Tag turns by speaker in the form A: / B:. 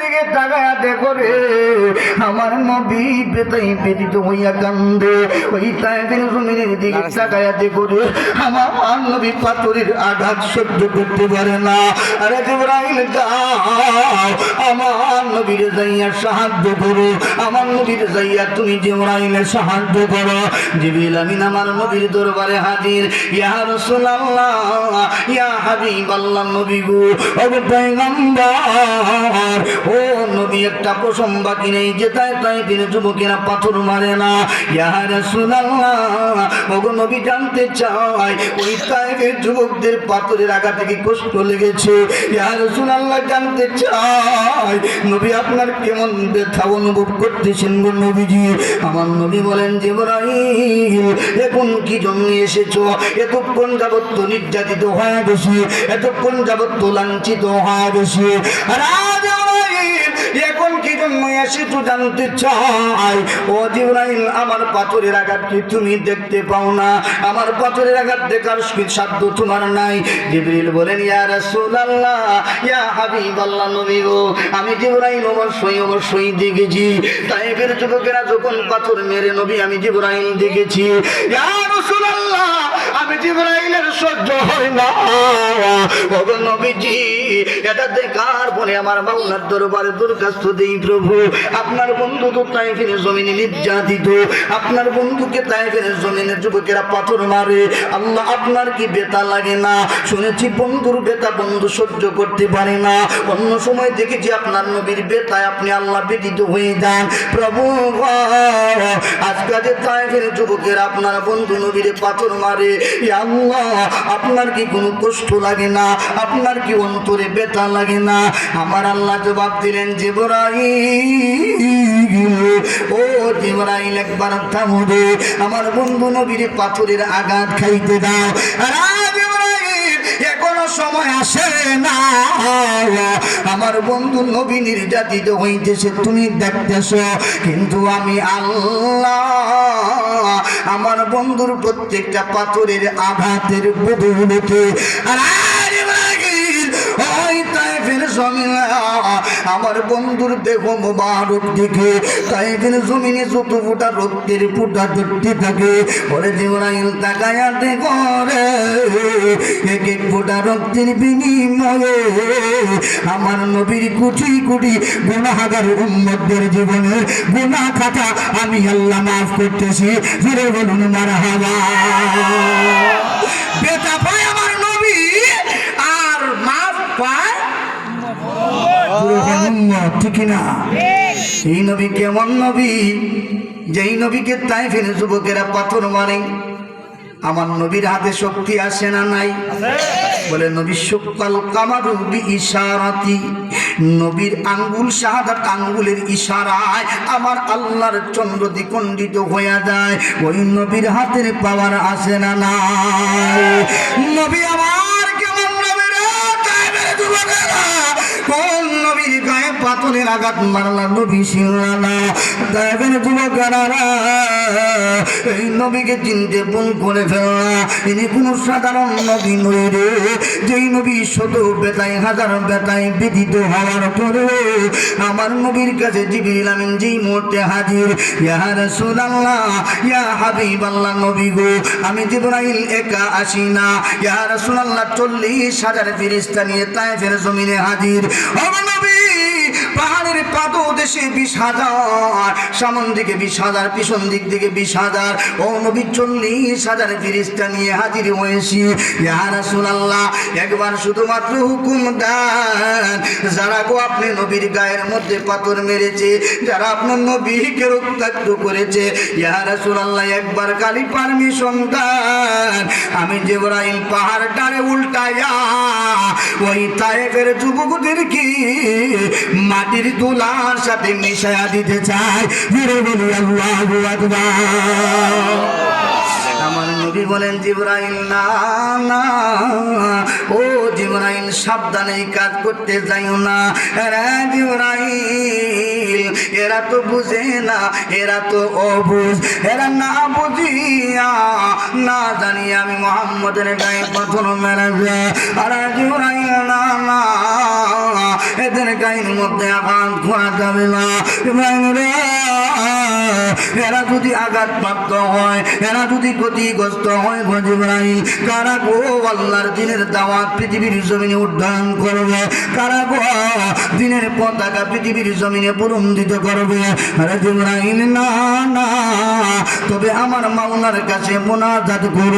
A: দিকে তাকায়া দেখো রে আমার নবী বেতাই ব্যতীত হইয়া কান্দে। ওই তায়েফের জমিনের দিকে তাকায়া দেখো রে আমার নবী পাথরের আঘাত সহ্য করতে পারে না। আরে জিবরাইল যাও আমার নবীর যাইয়া সাহায্য করো, আমার নবীর যাইয়া তুমি জিবরাইলের সাহায্য করো। জিবরিল আমিন আমার নবীর দরবারে হাজির। ইয়া রাসূলুল্লাহ ইয়া হাবিবাল্লাহ নবী গো ও পয়গম্বর ও নবী একটা প্রসঙ্গ বাকি নেই যে তায়েফের যুবকেরা পাথর মারে না। ইয়া রাসূলুল্লাহ ওগো নবী জানতে চাই ওই তায়েফের যুবকদের পাথরের আঘাতে কি কষ্ট লেগেছে? ইয়া রাসূলুল্লাহ জানতে চাই নবী আপনার কেমন ব্যথা অনুভব করতেছেন গো নবীজি? আমার নবী বলেন জিবরাইল এখন কি জন্য এসেছো? এতক্ষণ যাবত তো নির্যাতিত হয়ে গেছি, এতক্ষণ যাবত তো লাঞ্ছিত হয়ে গেছি, আর আজ এখন কি জন্য এসেছো জানতে চাই। ও জিবরাইল আমার পাথরের আঘাত কি তুমি দেখতে পাও না? আমার পাথরের আঘাত দেখার সাধ্য তোমার নাই। জিবরিল বলেন ইয়া রাসূলুল্লাহ ইয়া হাবিবাল্লাহ নবী গো আমি জিবরাইল অবশ্যই দেখেছি তায়েফের যুবকেরা যখন পাথর মেরে নবী আমি জিবরাইল দেখেছি। ইয়া রাসূলুল্লাহ আমি জিবরাইলের সহ্য হয় না। ওগো নবীজি এটা দেখার পরে আমার মাওলার দরবারে দরখাস্ত দেই প্রভু আপনার বন্ধু তো তায়েফের জমিনে নির্যাতিত, আপনার বন্ধুকে তায়েফের জমিনে যুবকেরা পাথর মারে, আল্লাহ আপনার কি ব্যথা লাগে না? শুনেছি বন্ধুর ব্যথা বন্ধু সহ্য করতে পারে না, অন্য সময় দেখেছি আপনার নবীর ব্যথায় আপনি আল্লাহ ব্যতীত হয়ে যান। প্রভু আজকে যে তায়েফের যুবকেরা আপনার বন্ধু নবীরে পাথর মারে আল্লাহ আপনার কি কোনো কষ্ট লাগে না? আপনার কি অন্তরে ব্যথা লাগে না? আমার আল্লাহ জবাব দিলেন জিবরাইল ও জিবরাইল একবার থামো রে আমার বন্ধু নবীর পাথরের আঘাত খাইতে দাও। আর জিবরাইল এখনো সময় আসে না, আমার বন্ধু নবী নির্যাতিত হইতেছে তুমি দেখতেছ, কিন্তু আমি আল্লাহ আমার বন্ধুর প্রত্যেকটা পাথরের আঘাতের বদৌলতে আর ওই তায়েফের জমিনে আমার বন্ধুর দেহ মোবারক দেখে তায়েফের জমিনে যত ফোঁটা রক্তের ফোঁটা ধরতে থাকে ওরে জিবরাইল তাকায়া দেখো রে এক এক ফোঁটা রক্তের বিনিময়ে আমার নবীর কোটি কোটি গুনাহগার উম্মতদের জীবনের গুনাহ খাতা আমি আল্লাহ মাফ করতেছি। ফিরে বলুন মারহাবা। বেটা পায় আমার নবী আর মাফ পায় ঠিক না? এই নবী কেমন নবী? যেই নবীকে তায়েফের যুবকেরা পাথর মারে আমার নবীর হাতে শক্তি আসে না নাই? বলে নবী শুকাল কামারু বি ইশারাতি নবীর আঙ্গুল শাহাদাত আঙ্গুলের ইশারায় আমার আল্লাহর চন্দ্র দ্বিখণ্ডিত হয়ে যায়। ওই নবীর হাতের পাওয়ার আসে না নাই? নবী আমার কেমন নবী রে? তায়েফের যুবকেরা কোন নবীর গায়ে পাথরের আঘাত মারলা নবী ছিলেন না। তায়েফের যুবকেরা এই নবীকে চিনতে ভুল করে ফেললা, ইনি কোনো সাধারণ নবী নই রে। যেই নবী শত বেতায় হাজার বেতায় ব্যতীত হওয়ার পরে আমার নবীর কাছে জিবরিল আমিন যেই মুহূর্তে হাজির। ইয়া রাসূলুল্লাহ ইয়া হাবিবাল্লাহ নবী গো আমি জিবরাইল একা আসি না, ইয়া রাসূলুল্লাহ 40,000 ফেরেশতা নিয়ে তায়েফের জমিনে হাজির। ও নবী পাহাড়ের পাদদেশে 20,000, সামন দিকে 20,000, পিছন দিক থেকে 20,000, ও নবী 40,000 ফেরেশতা নিয়ে হাজির হয়েছি। ইয়া রাসূলুল্লাহ একবার শুধুমাত্র হুকুম দেন, যারা গো আপনি নবীর গায়ের মধ্যে পাথর মেরেছে, যারা আপনার নবীকে রক্তাক্ত করেছে, ইয়া রাসূলুল্লাহ একবার খালি পারমিশন দেন, আমি জিবরাইল পাহাড়টারে উল্টায়া ওই তায়েফের যুবকদের কি মাটির তুলার সাথে মিশায়া দিতে চাই। ফিরে বলি আল্লাহু আকবার। আমার নবী বলেন জিবরাইল না না, ও জিবরাইল সাবধানে কাজ করতে যাইও না। রে জিবরাইল এরা তো বুঝে না, এরা তো অবুঝ, এরা না বুঝিয়া না জানি আমি মুহাম্মদের গায়ে পাথর মেরেছে। আর জিবরাইল না না এদের গায়ের মধ্যে আঘাত করা যাবে না। ইব্রাহিম রে, এরা যদি আঘাতপ্রাপ্ত হয়, এরা যদি ক্ষতিগ্রস্ত হয়, ইব্রাহিম কারা গো আল্লাহর দিনের দাওয়াত পৃথিবীর জমিনে উদ্ধার করবে? কারা গো দিনের পতাকা পৃথিবীর জমিনে বুলন্দিত করবে? আরে ইব্রাহিম না না, তবে আমার মাওলার কাছে মোনাজাত করো।